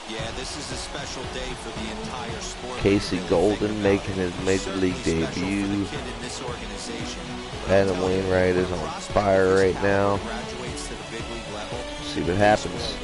Yeah, this is a special day for the entire sport. Casey Golden making his major league debut. Adam Wainwright is on fire right now. See what happens.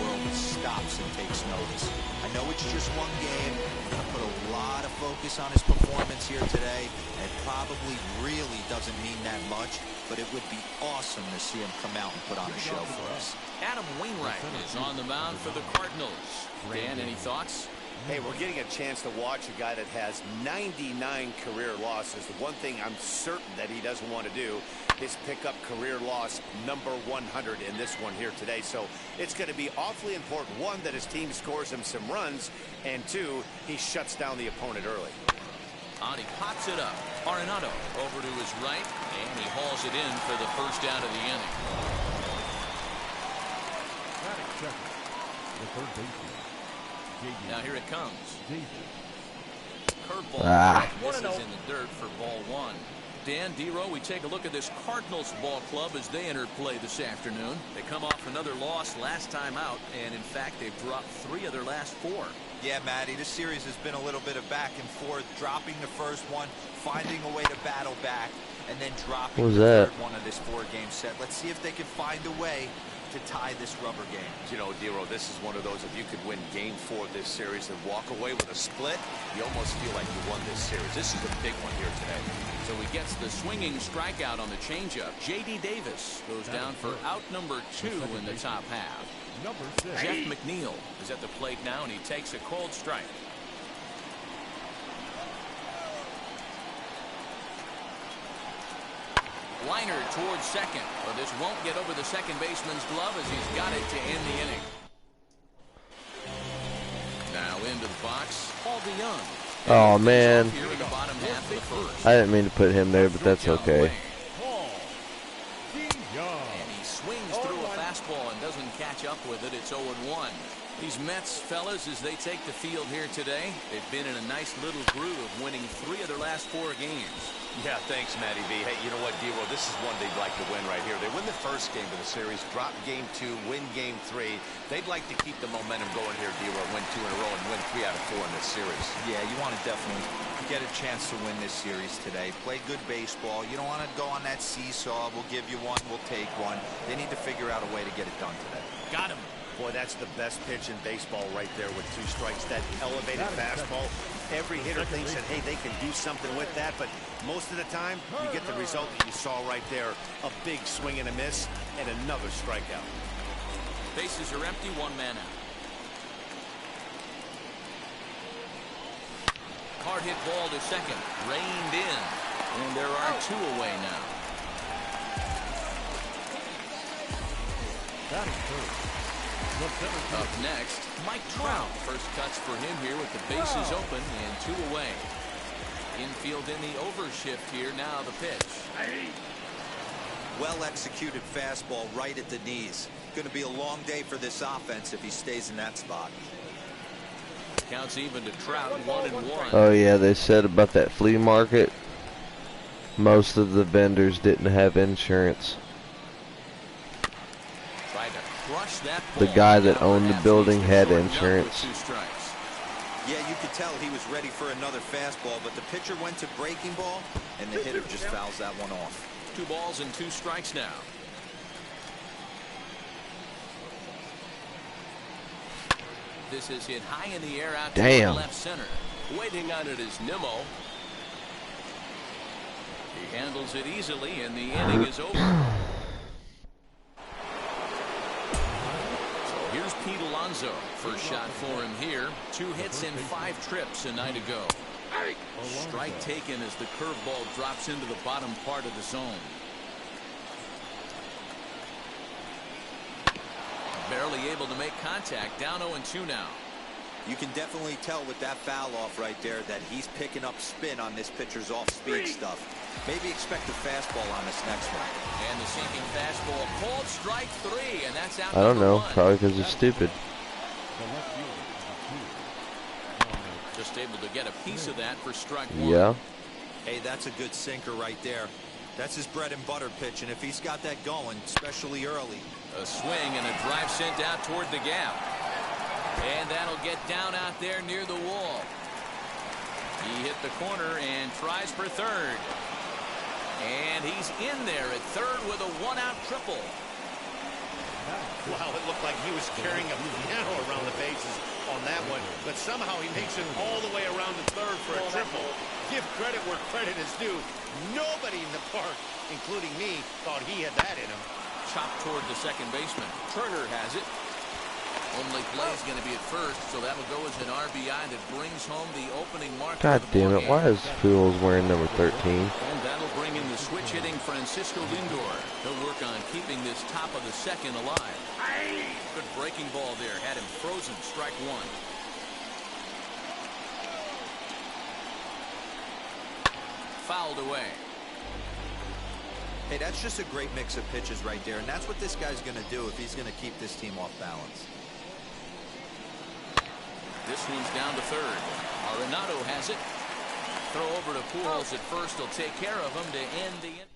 I know it's just one game. I'm going to put a lot of focus on his performance here today. It probably really doesn't mean that much, but it would be awesome to see him come out and put on a show for us. Adam Wainwright is on the mound for the Cardinals. Dan, any thoughts? Hey, we're getting a chance to watch a guy that has 99 career losses. The one thing I'm certain that he doesn't want to do is pick up career loss number 100 in this one here today. So it's going to be awfully important, one, that his team scores him some runs, and two, he shuts down the opponent early. And he pops it up. Arenado over to his right, and he hauls it in for the first out of the inning. Now here it comes. Curveball. This is in the dirt for ball one. Dan, D-Row, we take a look at this Cardinals ball club as they enter play this afternoon. They come off another loss last time out, and in fact, they've dropped 3 of their last 4. Yeah, Matty, this series has been a little bit of back and forth, dropping the first one, finding a way to battle back, and then dropping the third one of this 4-game set. Let's see if they can find a way to tie this rubber game. You know, D-Row, this is one of those, if you could win game 4 of this series and walk away with a split, you almost feel like you won this series. This is a big one here today. So he gets the swinging strikeout on the changeup. J.D. Davis goes down for out number 2 in the top half. Jeff McNeil is at the plate now, and he takes a cold strike. Liner towards second, but this won't get over the second baseman's glove as he's got it to end the inning. Now into the box, Paul DeYoung. Oh man, I didn't mean to put him there, but that's okay. And he swings through a fastball and doesn't catch up with it. It's 0-1. These Mets, fellas, as they take the field here today, they've been in a nice little groove, winning 3 of their last 4 games. Yeah, thanks, Matty V. Hey, you know what, D-Row, this is one they'd like to win right here. They win the first game of the series, drop game 2, win game 3. They'd like to keep the momentum going here, D-Row, win 2 in a row and win 3 out of 4 in this series. Yeah, you want to definitely get a chance to win this series today. Play good baseball. You don't want to go on that seesaw. We'll give you one, we'll take one. They need to figure out a way to get it done today. Got him. Boy, that's the best pitch in baseball right there with 2 strikes. That elevated fastball. Every hitter thinks that, hey, they can do something with that, but most of the time, you get the result that you saw right there. A big swing and a miss, and another strikeout. Bases are empty, 1 man out. Hard hit ball to second, reined in, and there are 2 away now. Up next, Mike Trout. First cuts for him here with the bases open and 2 away. Infield in the overshift here. Now the pitch. Well executed fastball right at the knees. Going to be a long day for this offense if he stays in that spot. Counts even to Trout, 1-1. Oh yeah, they said about that flea market, most of the vendors didn't have insurance. The guy that owned the building had insurance. Yeah, you could tell he was ready for another fastball, but the pitcher went to breaking ball, and the hitter just fouls that one off. 2 balls and 2 strikes now. This is hit high in the air out to left center. Waiting on it is Nimmo. He handles it easily, and the inning is over. Here's Pete Alonso. First shot for him here. 2 hits and 5 trips a night ago. Strike taken as the curveball drops into the bottom part of the zone. Barely able to make contact. Down 0-2 now. You can definitely tell with that foul off right there that he's picking up spin on this pitcher's off-speed stuff. Maybe expect a fastball on this next one. And the sinking fastball, called strike 3, and that's out. I don't know, 1. probably because it's stupid. Just able to get a piece of that for strike 1. Yeah. Hey, that's a good sinker right there. That's his bread and butter pitch, and if he's got that going, especially early. A swing and a drive sent out toward the gap. And that'll get down out there near the wall. He hit the corner and tries for third. And he's in there at third with a one-out triple. Wow, it looked like he was carrying a piano around the bases on that one, but somehow he makes it all the way around to third for a triple. Give credit where credit is due. Nobody in the park, including me, thought he had that in him. Chopped toward the second baseman. Turner has it. Only play is going to be at first, so that'll go as an RBI that brings home the opening mark. God damn it, why is Fools wearing number 13? And that'll bring in the switch-hitting Francisco Lindor. He'll work on keeping this top of the second alive. Good breaking ball there. Had him frozen. Strike one. Fouled away. Hey, that's just a great mix of pitches right there, and that's what this guy's going to do if he's going to keep this team off balance. This one's down to third. Arenado has it. Throw over to Pujols at first. He'll take care of him to end the inning.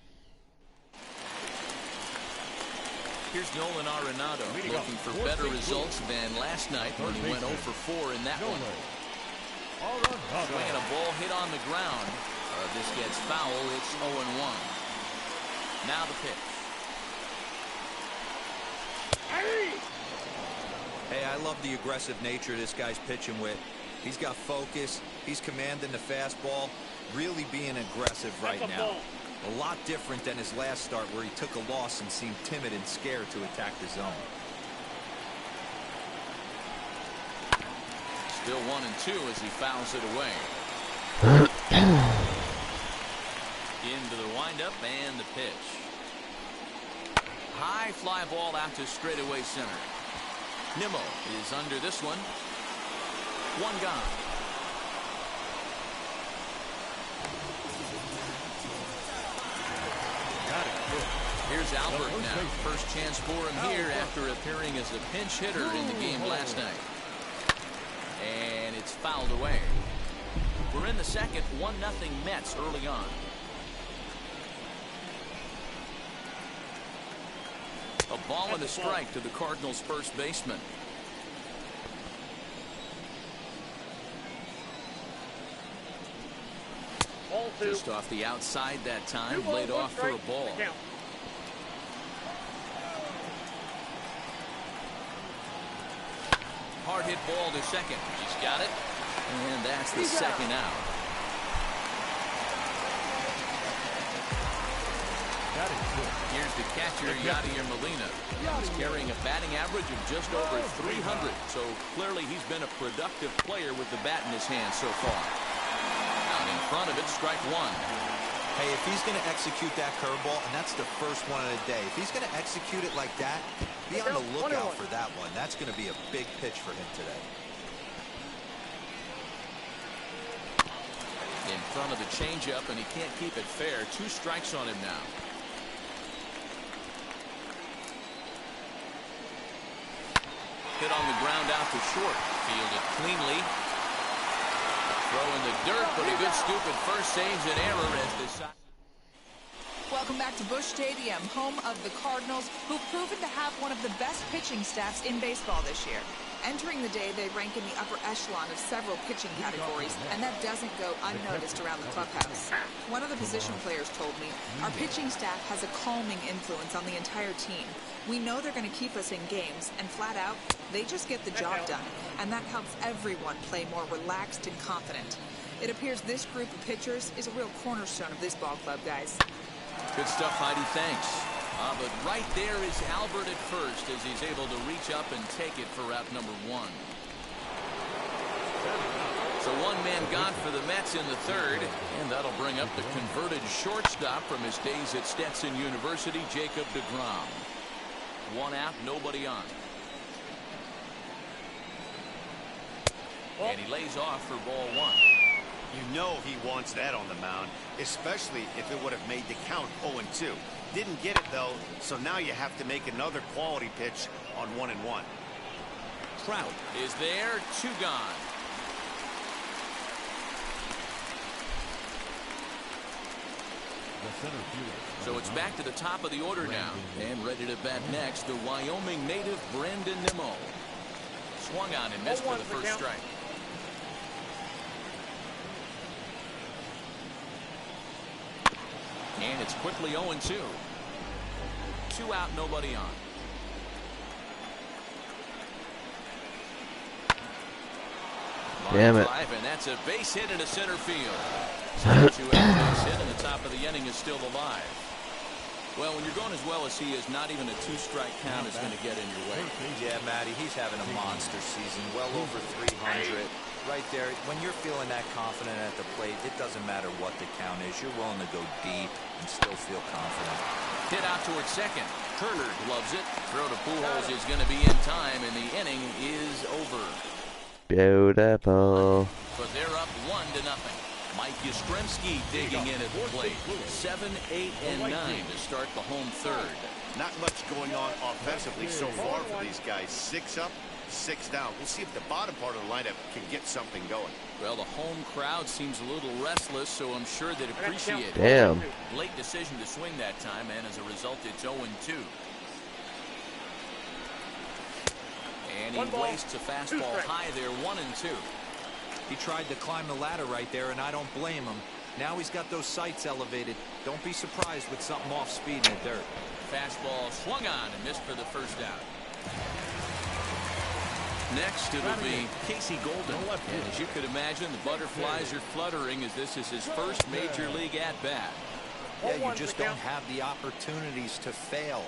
Here's Nolan Arenado looking for better results than last night when he went 0 for 4 in that one. Swinging a ball hit on the ground. This gets foul. It's 0-1. Now the pitch. Hey, I love the aggressive nature this guy's pitching with. He's got focus. He's commanding the fastball. Really being aggressive right now. A lot different than his last start where he took a loss and seemed timid and scared to attack the zone. Still 1-2 as he fouls it away. Into the windup and the pitch. High fly ball out to straightaway center. Nimmo is under this one. One gone. Here's Albert now. First chance for him here after appearing as a pinch hitter in the game last night. And it's fouled away. We're in the second. 1-0 Mets early on. A ball and a strike to the Cardinals' first baseman. Just off the outside that time, laid off for a ball. Hard hit ball to second. He's got it. And that's the second out. Here's the catcher, Yadier Molina. He's carrying a batting average of just over 300. So clearly he's been a productive player with the bat in his hand so far. Out in front of it, strike one. Hey, if he's going to execute that curveball, and that's the first one of the day, if he's going to execute it like that, be on the lookout for that one. That's going to be a big pitch for him today. In front of the changeup, and he can't keep it fair. 2 strikes on him now. Hit on the ground out to short. Fielded cleanly. Throw in the dirt, but a good scoop at first saves an error as this. Welcome back to Busch Stadium, home of the Cardinals, who've proven to have one of the best pitching staffs in baseball this year. Entering the day, they rank in the upper echelon of several pitching categories, and that doesn't go unnoticed around the clubhouse. One of the position players told me, our pitching staff has a calming influence on the entire team. We know they're going to keep us in games, and flat out, they just get the job done, and that helps everyone play more relaxed and confident. It appears this group of pitchers is a real cornerstone of this ball club, guys. Good stuff, Heidi. Thanks. But right there is Albert at first as he's able to reach up and take it for out number 1. So one man gone for the Mets in the third, and that'll bring up the converted shortstop from his days at Stetson University, Jacob deGrom. 1 out, nobody on. And he lays off for ball 1. You know he wants that on the mound, especially if it would have made the count 0-2. Didn't get it, though, so now you have to make another quality pitch on 1-1. Trout is there, 2 gone. So it's back to the top of the order now, and ready to bat next, the Wyoming native Brandon Nimmo. swung on and missed for the first strike. And it's quickly 0-2. 2 out, nobody on. Damn it. Drive, and that's a base hit into center field. So 2 out base hit, and the top of the inning is still alive. Well, when you're going as well as he is, not even a 2-strike count is going to get in your way. Yeah, Matty, he's having a monster season, well over 300. Right there, when you're feeling that confident at the plate, it doesn't matter what the count is. You're willing to go deep and still feel confident. Hit out towards second. Turner loves it. Throw to Pujols is going to be in time, and the inning is over. Beautiful. But they're up 1-0. Mike Yastrzemski digging in at the plate. 7, 8, and 9 to start the home third. Not much going on offensively so far for these guys. 6 up, 6 down. We'll see if the bottom part of the lineup can get something going. Well, the home crowd seems a little restless, so I'm sure they'd appreciate it. Damn. Late decision to swing that time, and as a result, it's 0-2. And he wastes a fastball high there, 1-2. He tried to climb the ladder right there, and I don't blame him. Now he's got those sights elevated. Don't be surprised with something off speed in the dirt. Fastball swung on and missed for the first out. Next, it'll be Casey Golden. And as you could imagine, the butterflies are fluttering as this is his first major league at-bat. Yeah, you just don't have the opportunities to fail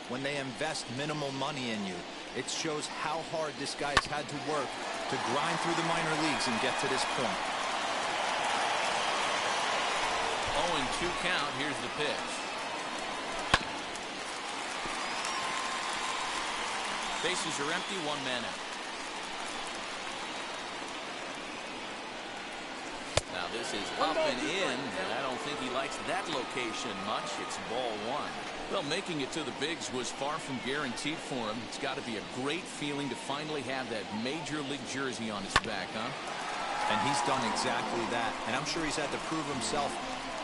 when they invest minimal money in you. It shows how hard this guy has had to work to grind through the minor leagues and get to this point. 0-2 count. Here's the pitch. Bases are empty, 1 man out. Now this is up and in, and I don't think he likes that location much. It's ball 1. Well, making it to the bigs was far from guaranteed for him. It's got to be a great feeling to finally have that major league jersey on his back, huh? And he's done exactly that. And I'm sure he's had to prove himself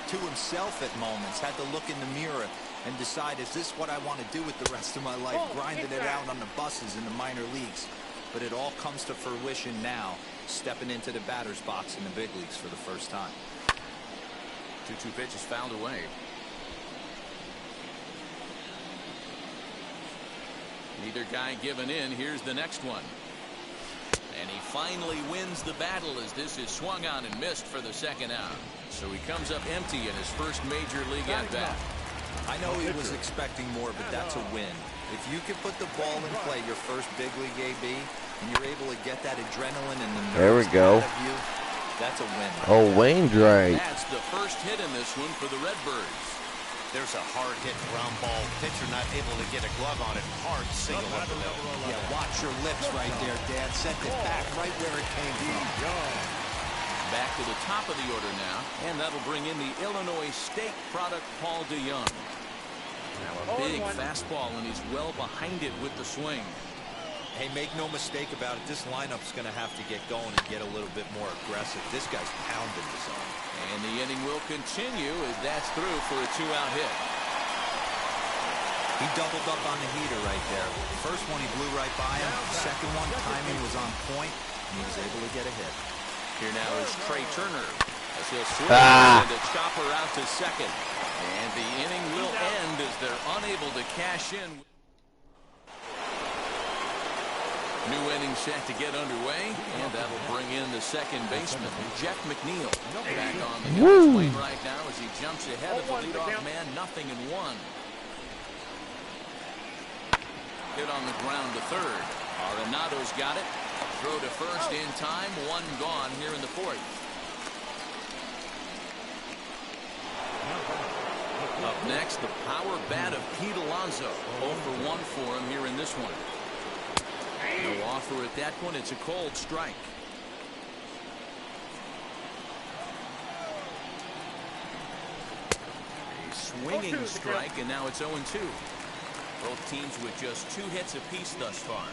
to himself at moments. Had to look in the mirror and decide, is this what I want to do with the rest of my life? Grinding it out on the buses in the minor leagues. But it all comes to fruition now, stepping into the batter's box in the big leagues for the first time. 2-2 pitch is fouled away. Neither guy giving in. Here's the next one. And he finally wins the battle as this is swung on and missed for the second out. So he comes up empty in his first major league at-bat. I know he was expecting more, but that's a win. If you can put the ball in play your first big league AB, and you're able to get that adrenaline and the nerves out of you, that's a win. Oh, Wainwright. That's the first hit in this one for the Redbirds. There's a hard hit ground ball. Pitcher not able to get a glove on it. Hard single up the middle. Yeah, watch your lips right there, Dad. Sent it back right where it came from. Back to the top of the order now, and that'll bring in the Illinois State product, Paul DeYoung. Now a big fastball, and he's well behind it with the swing. Hey, make no mistake about it. This lineup's going to have to get going and get a little bit more aggressive. This guy's pounding the zone. And the inning will continue as that's through for a 2-out hit. He doubled up on the heater right there. First one, he blew right by him. Second one, timing was on point, and he was able to get a hit. Here now is Trey Turner as he'll swing and a chopper out to second. And the inning will end as they're unable to cash in. New inning set to get underway, and that'll bring in the second baseman, Jeff McNeil. Back on the plane right now as he jumps ahead of the leadoff man, 0-1. Hit on the ground to third. Arenado's got it. Throw to first in time. 1 gone here in the fourth. Up next, the power bat of Pete Alonso. 0 for 1 for him here in this one. No offer at that point. It's a cold strike. A swinging strike, and now it's 0-2. Both teams with just 2 hits apiece thus far.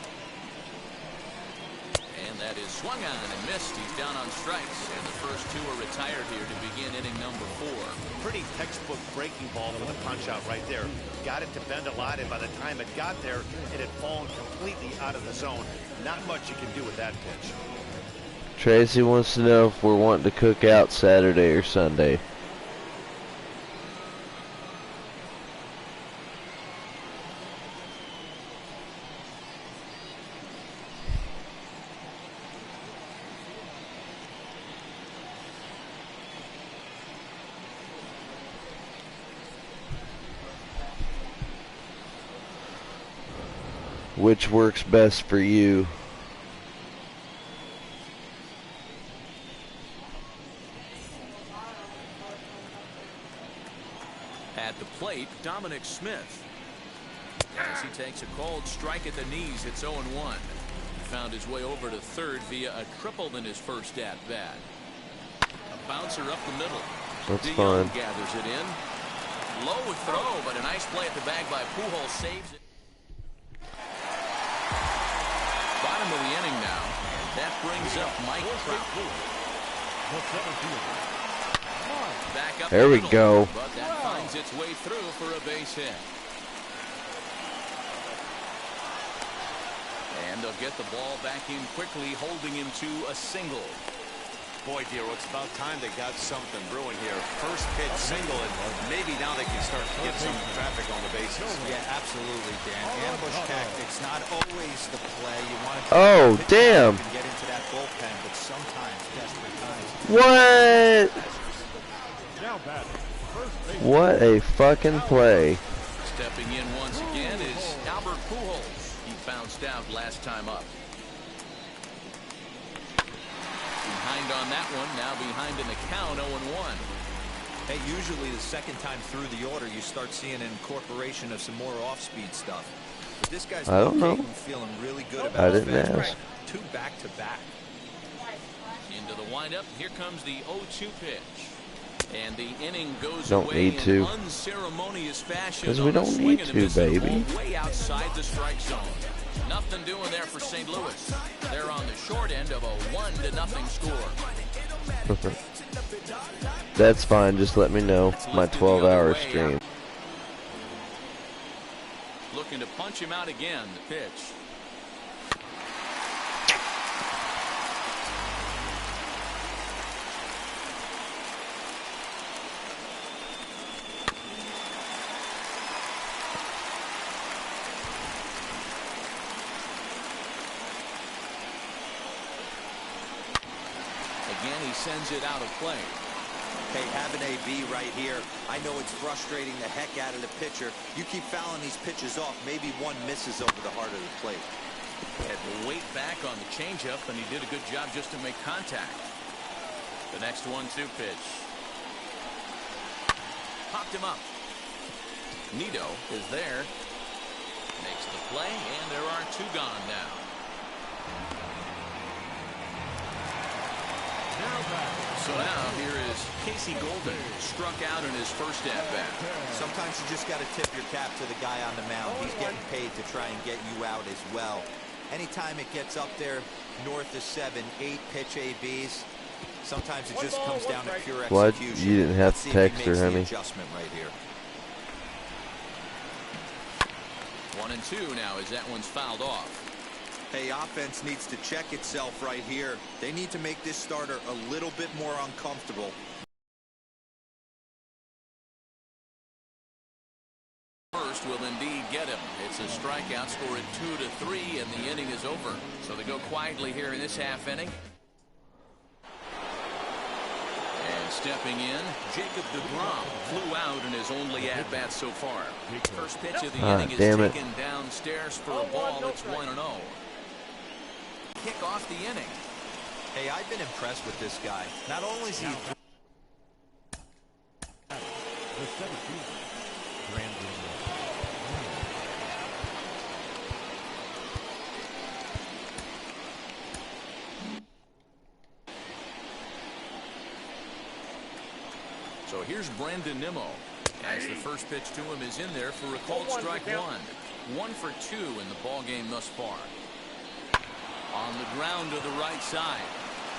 And that is swung on and missed. He's down on strikes. And the first two are retired here to begin inning number 4. Pretty textbook breaking ball for the punch out right there. Got it to bend a lot, and by the time it got there, it had fallen completely out of the zone. Not much you can do with that pitch. Tracy wants to know if we're wanting to cook out Saturday or Sunday. Which works best for you? At the plate, Dominic Smith. As he takes a cold strike at the knees, it's 0-1. He found his way over to third via a triple in his first at-bat. A bouncer up the middle. That's DeYoung fine. gathers it in. Low throw, but a nice play at the bag by Pujols saves it. Bottom of the inning now. That brings up Mike Trout. Back up There we middle, go. but that finds its way through for a base hit. And they'll get the ball back in quickly, holding him to a single. Boy, Dero, it's about time they got something brewing here. First pitch single, and maybe now they can start to get some traffic on the bases. Yeah, absolutely, Dan. Ambush tactics, not always the play. You want to damn. get into that bullpen, but sometimes desperate times. What? What a fucking play. Stepping in once again is Albert Pujols. He bounced out last time up. Behind on that one, now behind in the count, 0-1. Hey, usually the second time through the order, you start seeing an incorporation of some more off-speed stuff. But this guy's I don't know. feeling really good about I his didn't fastball. ask. 2 back-to-back. Into the windup, here comes the 0-2 pitch. And the inning goes Don't away need to. in unceremonious fashion. 'Cause we on a don't swing need and a to, miss at a baby. ball way outside the strike zone. Nothing doing there for St. Louis. They're on the short end of a 1-0 score. That's fine. Just let me know. My 12-hour stream. Looking to punch him out again. The pitch. Again, he sends it out of play. Hey, have an AB right here. I know it's frustrating the heck out of the pitcher. You keep fouling these pitches off, maybe one misses over the heart of the plate. Had to wait back on the changeup, and he did a good job just to make contact. The next 1-2 pitch. Popped him up. Nido is there. Makes the play, and there are 2 gone now. So now here is Casey Golden, struck out in his first at-bat. Sometimes you just got to tip your cap to the guy on the mound. He's getting paid to try and get you out as well. Anytime it gets up there north of 7, 8 pitch ABs, sometimes it just comes down to pure What? execution. You didn't have Let's to see if he text her, makes the honey. adjustment right here. 1-2 now as that one's fouled off. Hey, offense needs to check itself right here. They need to make this starter a little bit more uncomfortable. First will indeed get him. It's a strikeout, score at 2-3, and the inning is over. So they go quietly here in this half inning. And stepping in, Jacob deGrom flew out in his only at-bat so far. First pitch of the inning is taken downstairs for a ball. It's 1-0. Kick off the inning. Hey, I've been impressed with this guy. Not only is he So here's Brandon Nimmo. As the first pitch to him is in there for a called strike 1. 1 for 2 in the ball game thus far. On the ground to the right side.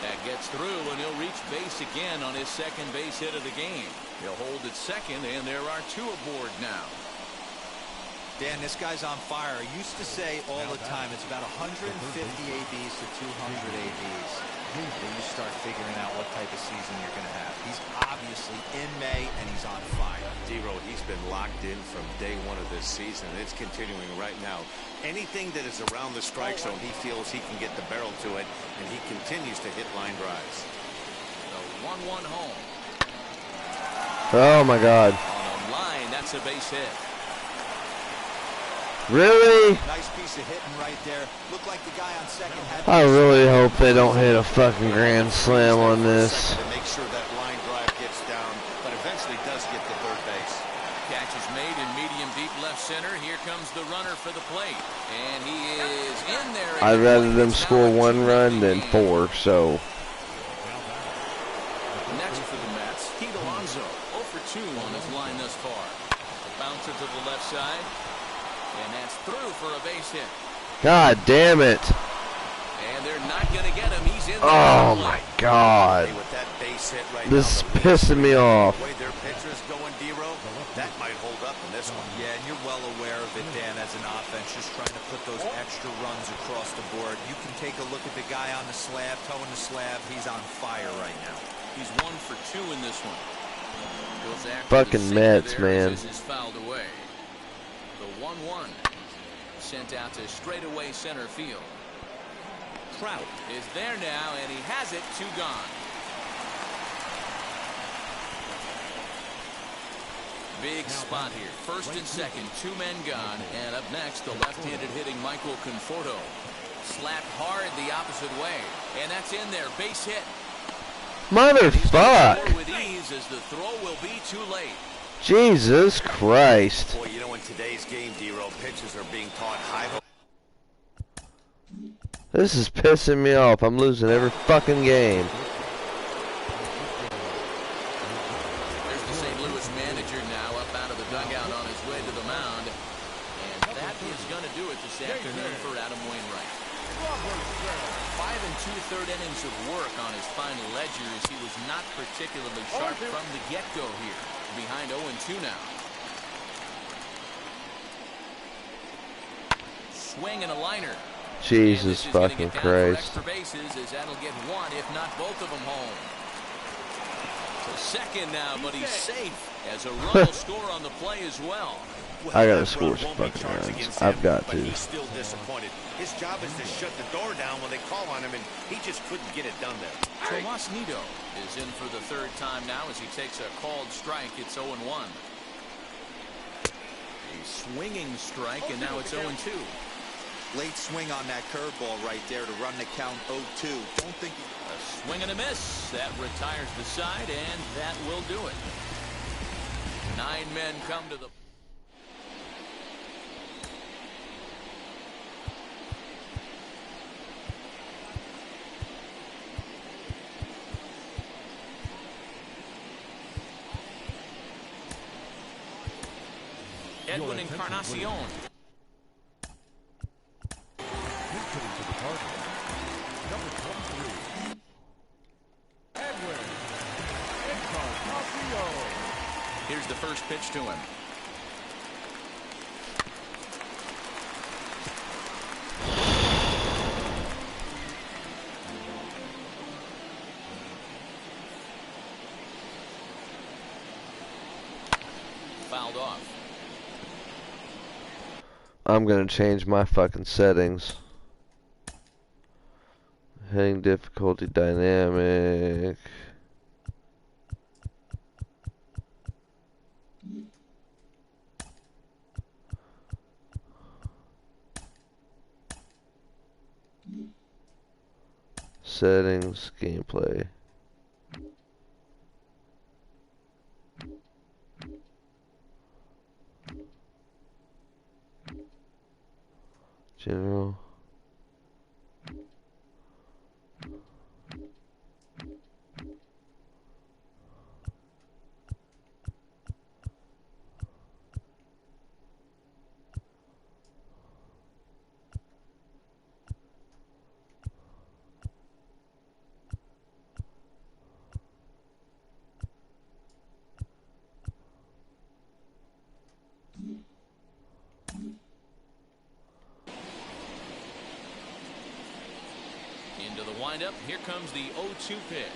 That gets through, and he'll reach base again on his second base hit of the game. He'll hold at second, and there are 2 aboard now. Dan, this guy's on fire. I used to say all the time it's about 150 ABs to 200 ABs. Then you start figuring out what type of season you're going to have. He's obviously in May, and he's on fire. D-Row, he's been locked in from day one of this season, and it's continuing right now. Anything that is around the strike zone, he feels he can get the barrel to it, and he continues to hit line drives. The 1-1 home. Oh my God. On a line, that's a base hit. Really? Nice piece of hitting right there. Looked like the guy on second had. I really hope they don't hit a fucking grand slam on this. To make sure that line drive gets down, but eventually does get to third base. Catch is made in medium deep left center. Here comes the runner for the plate. And he is in there. I'd rather them score 1 run than 4, so. Next for the Mets, Pete Alonso. 0 for 2 on his line thus far. The bouncer to the left side. And that's through for a base hit. God damn it. And they're not going to get him. He's in there. Oh my God. With that base hit right This is now, pissing me off. the way their pitcher's going, D-Row, that might hold up in this one. Yeah, and you're well aware of it, Dan, as an offense, just trying to put those extra runs across the board. You can take a look at the guy on the slab, toeing the slab. He's on fire right now. He's 1 for 2 in this one. Goes after Fucking Mets, man. Is fouled away. The 1-1 sent out to straightaway center field. Trout is there now, and he has it. 2 gone. Big spot here. First and second, 2 men gone. And up next, the left-handed hitting Michael Conforto. Slapped hard the opposite way. And that's in there. Base hit. Motherfuck. With ease as the throw will be too late. Jesus Christ. Boy, you know, in today's game, D-Row, pitchers are being taught high. This is pissing me off. I'm losing every fucking game. There's the St. Louis manager now up out of the dugout on his way to the mound. And that is going to do it this afternoon for Adam Wainwright. 5 2/3 innings of work on his final ledger as he was not particularly sharp from the get-go here. Behind 0-2 now. Swing and a liner. Jesus fucking Christ. Extra bases as that'll get 1, if not both of them home. To second now, but he's safe as a run will score on the play as well. I gotta score some fucking runs. I've got to. He's still disappointed. His job is to shut the door down when they call on him, and he just couldn't get it done there. Tomas Nido is in for the 3rd time now as he takes a called strike. It's 0-1. A swinging strike, and now it's 0-2. Late swing on that curveball right there to run the count 0-2. Don't think a swing and a miss. That retires the side, and that will do it. 9 men come to the. Edwin Encarnacion. Here's the first pitch to him. Fouled off. I'm gonna change my fucking settings. Hitting difficulty dynamic. Settings, gameplay. General. lined up. Here comes the 0-2 pitch.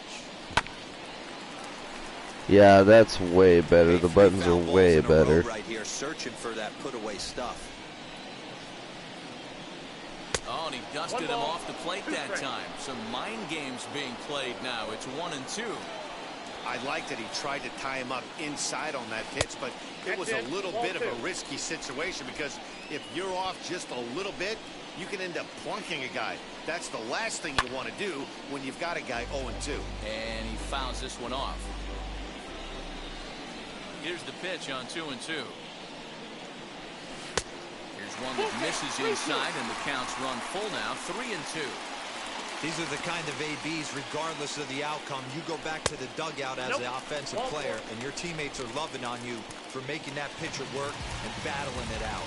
Yeah, that's way better. The buttons are way better. Right here, searching for that put away stuff. Oh, and he dusted him off the plate that time. Some mind games being played now. It's 1-2. I like that he tried to tie him up inside on that pitch, but it was a little bit of a risky situation because if you're off just a little bit, you can end up plunking a guy. That's the last thing you want to do when you've got a guy 0-2. And he fouls this one off. Here's the pitch on 2-2. Here's one that misses inside, and the count's run full now, 3-2. These are the kind of ABs, regardless of the outcome. You go back to the dugout as the offensive player, and your teammates are loving on you for making that pitcher work and battling it out.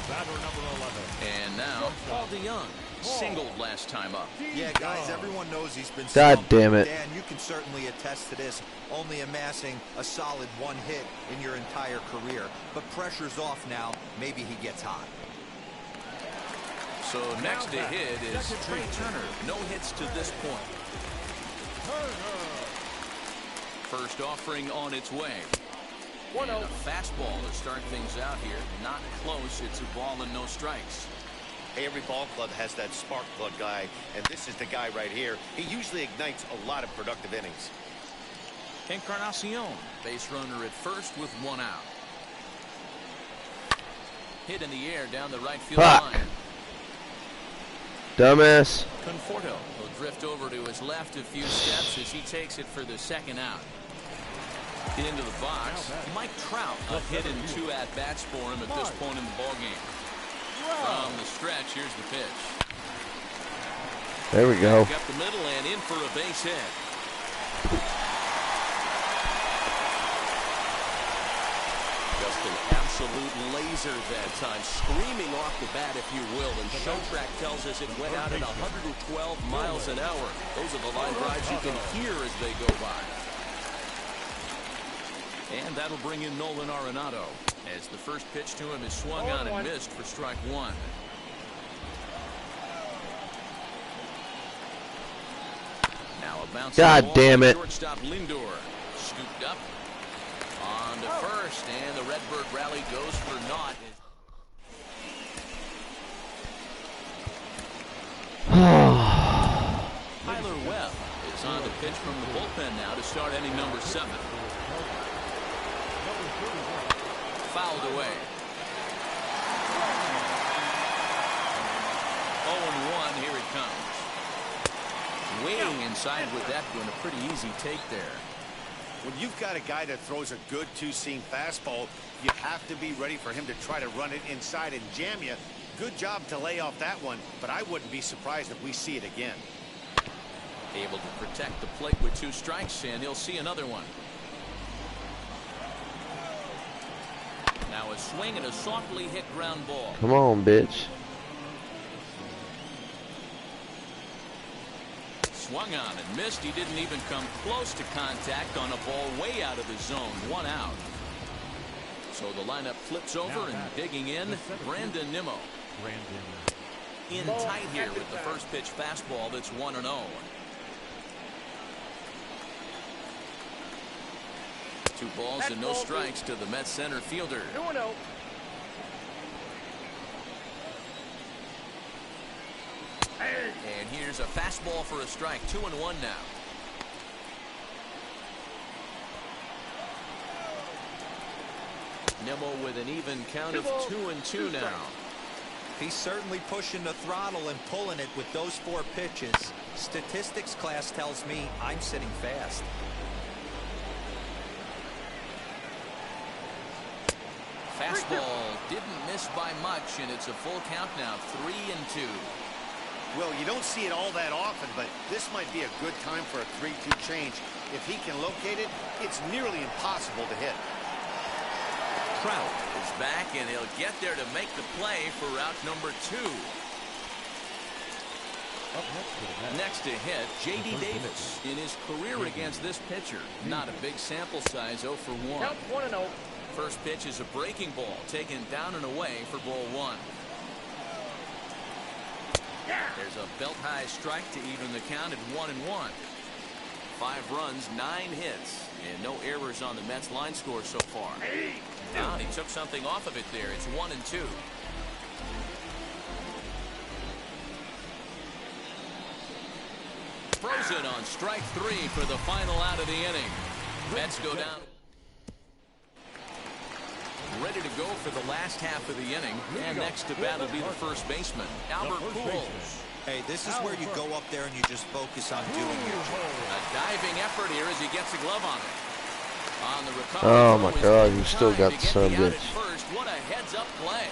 Batter number 11. And now, Paul DeYoung singled last time up. Yeah, guys, everyone knows he's been God slumped. damn it. Dan, you can certainly attest to this, only amassing a solid one hit in your entire career. But pressure's off now. Maybe he gets hot. So next to hit is Trey Turner. No hits to this point. First offering on its way. And a fastball to start things out here. Not close. It's a ball and no strikes. Every ball club has that spark plug guy, and this is the guy right here. He usually ignites a lot of productive innings. Encarnacion, base runner at first with one out. Hit in the air down the right field line. Dumbass. Conforto will drift over to his left a few steps as he takes it for the second out. Into the box, Mike Trout, a hit and 2 at-bats for him at this point in the ballgame. From the stretch, here's the pitch. There we go. Back up the middle and in for a base hit. Just an absolute laser that time, screaming off the bat, if you will. And Showtrack tells us it went out at 112 miles an hour. Those are the line drives you can hear as they go by. And that'll bring in Nolan Arenado as the first pitch to him is swung on and missed for strike one. Now a bounce. God damn it. Shortstop Lindor scooped up on to first, and the Redbird rally goes for naught. Tyler Webb is on the pitch from the bullpen now to start inning number 7. Fouled away. 0-1, here it comes. Waiting inside with that one, a pretty easy take there. When you've got a guy that throws a good two-seam fastball, you have to be ready for him to try to run it inside and jam you. Good job to lay off that one, but I wouldn't be surprised if we see it again. Able to protect the plate with 2 strikes, and he'll see another one. Now a swing and a softly hit ground ball. Come on, bitch. Swung on and missed. He didn't even come close to contact on a ball way out of the zone. 1 out. So the lineup flips over and digging in, Brandon Nimmo. In tight here with the first pitch fastball that's 1-0. 2 balls and no strikes to the Mets center fielder. 2-0. And here's a fastball for a strike. 2-1 now. Nimmo with an even count of 2-2 now. He's certainly pushing the throttle and pulling it with those 4 pitches. Statistics class tells me I'm sitting fast. Fastball didn't miss by much, and it's a full count now. 3-2. Well, you don't see it all that often, but this might be a good time for a 3-2 change. If he can locate it, it's nearly impossible to hit. Trout is back, and he'll get there to make the play for route number 2. Next to hit, J.D. Davis in his career against this pitcher. Not a big sample size, 0 for 1. Count 1-0. First pitch is a breaking ball taken down and away for ball 1. There's a belt-high strike to even the count at 1-1. 5 runs, 9 hits, and no errors on the Mets line score so far. Now he took something off of it there. It's 1-2. Frozen on strike 3 for the final out of the inning. Mets go down. Ready to go for the last half of the inning. And next to bat will be the first baseman, Albert Pujols. Hey, this is where you go up there and you just focus on doing your job. A diving effort here as he gets a glove on it. On the recovery. Oh my God, you still got the son of a bitch. First, what a heads-up play.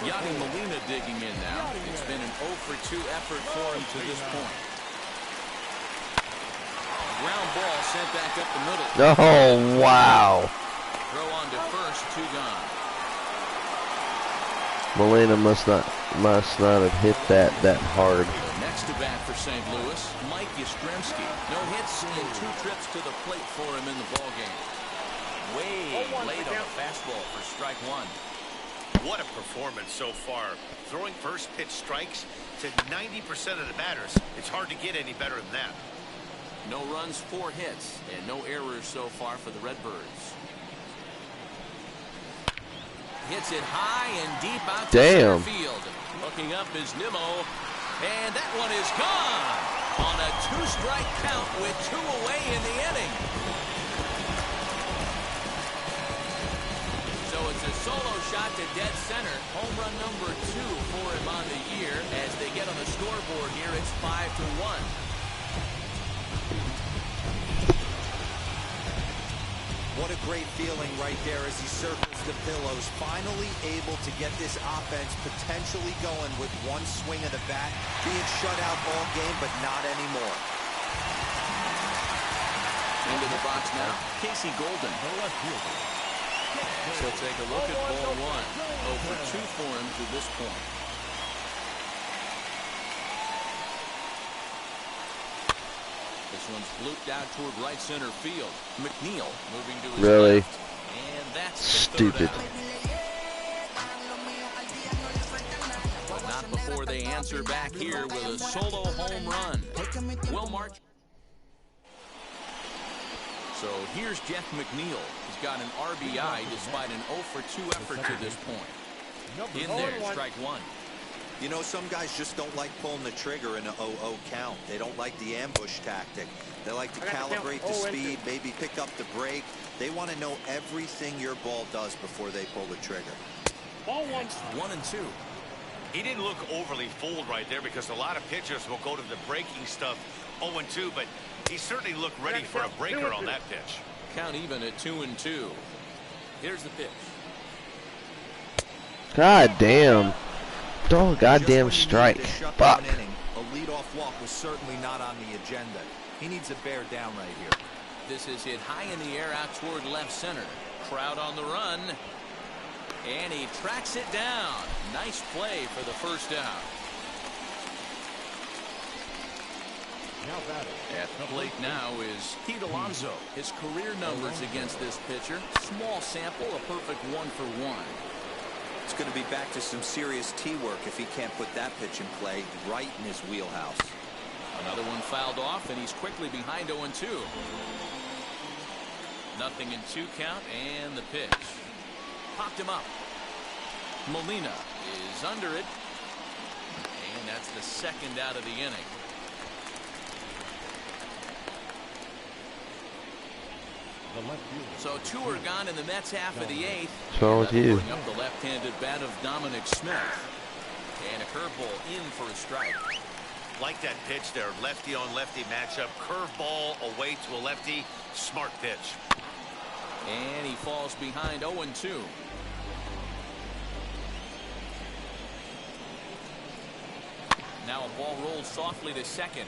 Yadi Molina digging in now. It's been an 0-for-2 effort for him to this point. Ground ball sent back up the middle. Oh, wow. Throw on to first, 2 gone. Molina must not have hit that hard. Next to bat for St. Louis, Mike Yastrzemski. No hits and 2 trips to the plate for him in the ballgame. Way late on a fastball for strike 1. What a performance so far. Throwing first pitch strikes to 90% of the batters. It's hard to get any better than that. No runs, 4 hits, and no errors so far for the Redbirds. Hits it high and deep out to center field. Looking up is Nimmo, and that one is gone on a 2-strike count with 2 away in the inning. So it's a solo shot to dead center. Home run number 2 for him on the year. As they get on the scoreboard here, it's 5-1. What a great feeling right there as he circles the pillows. Finally able to get this offense potentially going with 1 swing of the bat. Being shut out all game, but not anymore. Into the box now, Casey Golden. So take a look at ball 1. 0-for-2 for him to this point. This one's blooped out toward right center field. McNeil moving to his left. And that's stupid. Not before they answer back here with a solo home run. Will March. So here's Jeff McNeil. He's got an RBI despite an 0-for-2 effort to this point. In there, strike 1. You know, some guys just don't like pulling the trigger in an 0-0 count. They don't like the ambush tactic. They like to calibrate the speed, maybe pick up the break. They want to know everything your ball does before they pull the trigger. Ball 1. 1-2. He didn't look overly fooled right there because a lot of pitchers will go to the breaking stuff 0-2, but he certainly looked ready for a breaker on that pitch. Count even at 2-2. Here's the pitch. God damn. Throw a goddamn strike. Fuck. A leadoff walk was certainly not on the agenda. He needs a bear down right here. This is hit high in the air out toward left center. Crowd on the run. And he tracks it down. Nice play for the first out. At the plate now is Pete Alonso. His career numbers against this pitcher. Small sample, a perfect 1-for-1. It's going to be back to some serious tee work if he can't put that pitch in play right in his wheelhouse. Another one fouled off, and he's quickly behind 0-2. Nothing in 2 count, and the pitch. Popped him up. Molina is under it. And that's the second out of the inning. So 2 are gone in the Mets half of the 8th. What's wrong with you? Up the left-handed bat of Dominic Smith. And a curveball in for a strike. Like that pitch there, lefty on lefty matchup. Curveball away to a lefty. Smart pitch. And he falls behind 0-2. Now a ball rolls softly to second.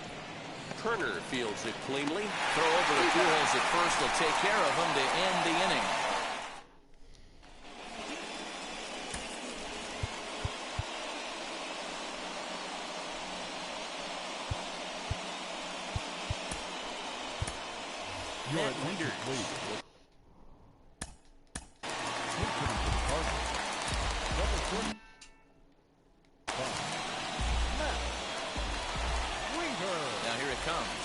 Turner fields it cleanly. Throw over the Pujols at first will take care of him to end the inning. Matt Wieters. it comes.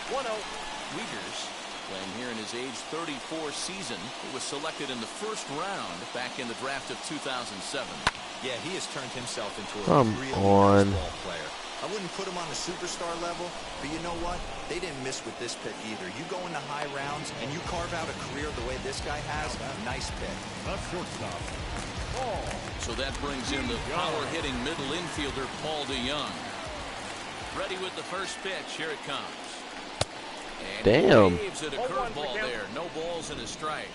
1-0. Wiegers, playing here in his age 34 season. He was selected in the first round back in the draft of 2007. Yeah, he has turned himself into a really on. nice ball player. I wouldn't put him on the superstar level, but you know what? They didn't miss with this pick either. You go into high rounds and you carve out a career the way this guy has, nice pick. The shortstop. So that brings in the power-hitting middle infielder, Paul DeYoung. Ready with the first pitch. Here it comes. And damn. He waves at a curveball there. No balls and a strike.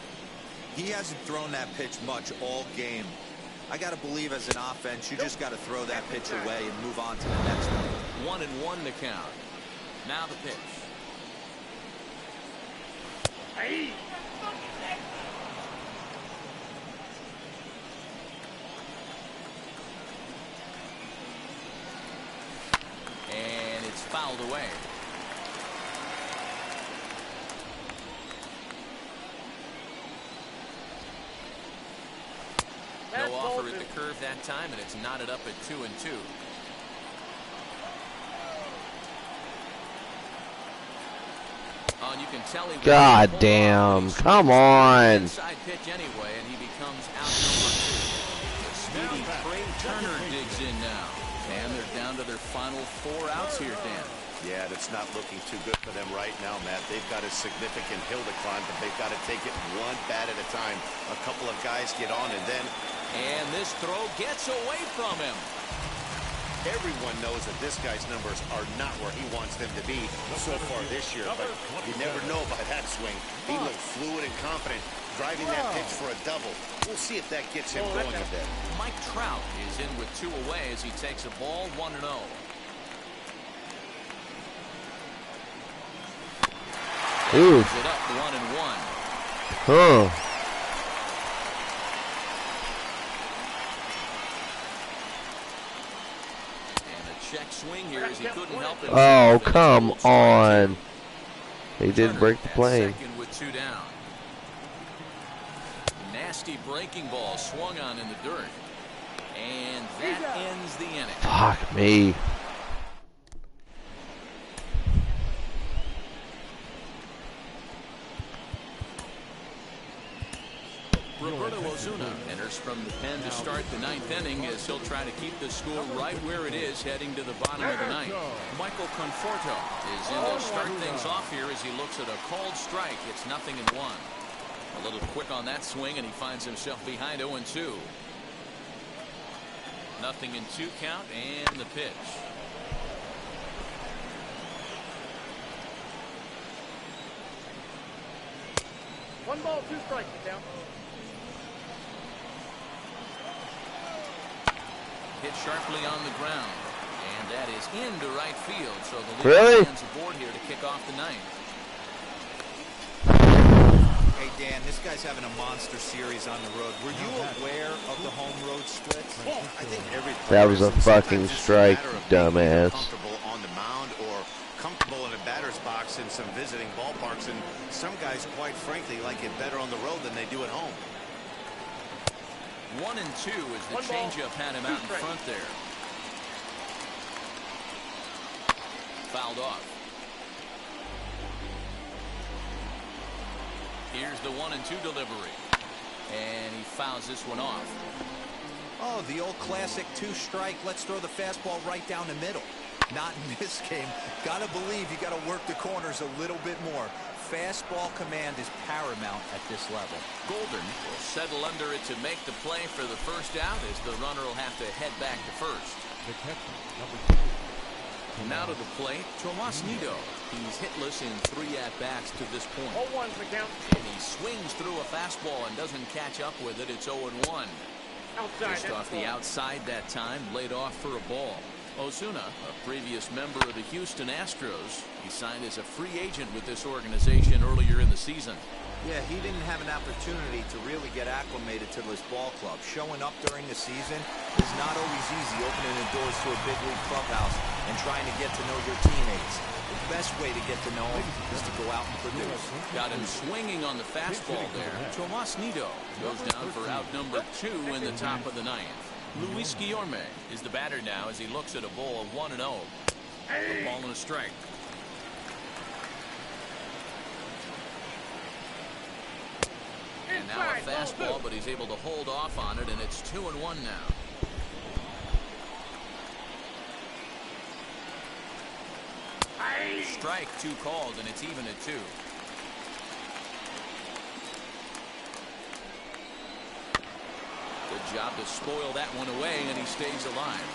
He hasn't thrown that pitch much all game. I got to believe as an offense, you just got to throw that pitch away and move on to the next one. 1-1 to count. Now the pitch. Hey. And it's fouled away. No offer at the curve that time, and it's knotted up at 2-2. Oh, and you can tell he God damn! Come on! Inside pitch anyway, and he becomes out number 2. The speedy Trey Turner digs in now, and they're down to their final 4 outs here, Dan. Yeah, that's not looking too good for them right now, Matt. They've got a significant hill to climb, but they've got to take it one bat at a time. A couple of guys get on, and then... And this throw gets away from him. Everyone knows that this guy's numbers are not where he wants them to be so far this year, but you never know by that swing. He looked fluid and confident, driving that pitch for a double. We'll see if that gets him going a bit. Mike Trout is in with 2 away as he takes a ball 1-0. Ooh. It up 1-1. Huh. Check swing here as he couldn't help it. Oh, come on. He did break the plane. Second with 2 down. Nasty breaking ball swung on in the dirt. And that ends the inning. Fuck me. Roberto Osuna enters from the pen to start the 9th inning as he'll try to keep the score right where it is heading to the bottom of the 9th. Michael Conforto is in to start things off here as he looks at a called strike. It's 0-1. A little quick on that swing and he finds himself behind 0-2. 0-2 count and the pitch. One ball, 2 strikes, down. Hit sharply on the ground, and that is into right field. So the leader stands aboard here to kick off the 9th. Hey Dan, this guy's having a monster series on the road. Were you aware of the home road splits? I think every That was a fucking strike, dumbass. Comfortable on the mound or comfortable in a batter's box in some visiting ballparks, and some guys, quite frankly, like it better on the road than they do at home. 1-2 as the changeup had him out in front there. Fouled off. Here's the 1-2 delivery. And he fouls this one off. Oh, the old classic 2-strike. Let's throw the fastball right down the middle. Not in this game. Gotta believe you gotta work the corners a little bit more. Fastball command is paramount at this level. Golden will settle under it to make the play for the first out as the runner will have to head back to first. The catcher, number 2. Now to the plate, Tomas Nido. He's hitless in 3 at-bats to this point. 0-1 the count. And he swings through a fastball and doesn't catch up with it. It's 0-1. Outside. Just off the outside that time, laid off for a ball. Osuna, a previous member of the Houston Astros, he signed as a free agent with this organization earlier in the season. Yeah, he didn't have an opportunity to really get acclimated to this ball club. Showing up during the season is not always easy, opening the doors to a big league clubhouse and trying to get to know your teammates. The best way to get to know them is to go out and produce. Got him swinging on the fastball there. Tomas Nido goes down for out number 2 in the top of the 9th. Luis Guillorme is the batter now as he looks at a ball of 1-0. A ball and a strike. And now a fastball, but he's able to hold off on it, and it's 2-1 now. Strike, 2 called, and it's even at 2. Good job to spoil that one away, and he stays alive.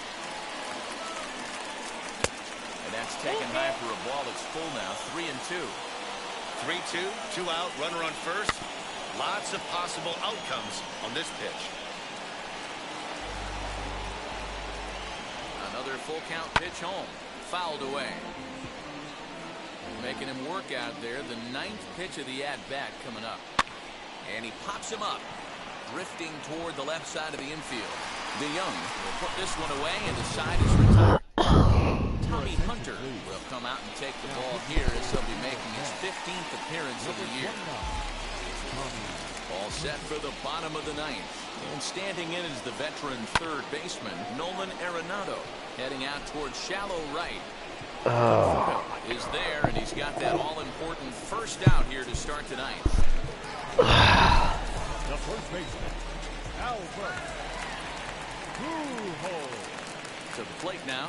And that's taken high for a ball. It's full now, 3-2. 3-2, 2 out, runner on first. Lots of possible outcomes on this pitch. Another full count pitch home. Fouled away. Making him work out there. The 9th pitch of the at-bat coming up. And he pops him up. Drifting toward the left side of the infield. DeYoung will put this one away, and the side is retired. Tommy Hunter will come out and take the ball here as he'll be making his 15th appearance of the year. All set for the bottom of the 9th. And standing in is the veteran third baseman, Nolan Arenado, heading out towards shallow right. Is there, and he's got that all-important first out here to start tonight. The first baseman, Albert. To the plate now,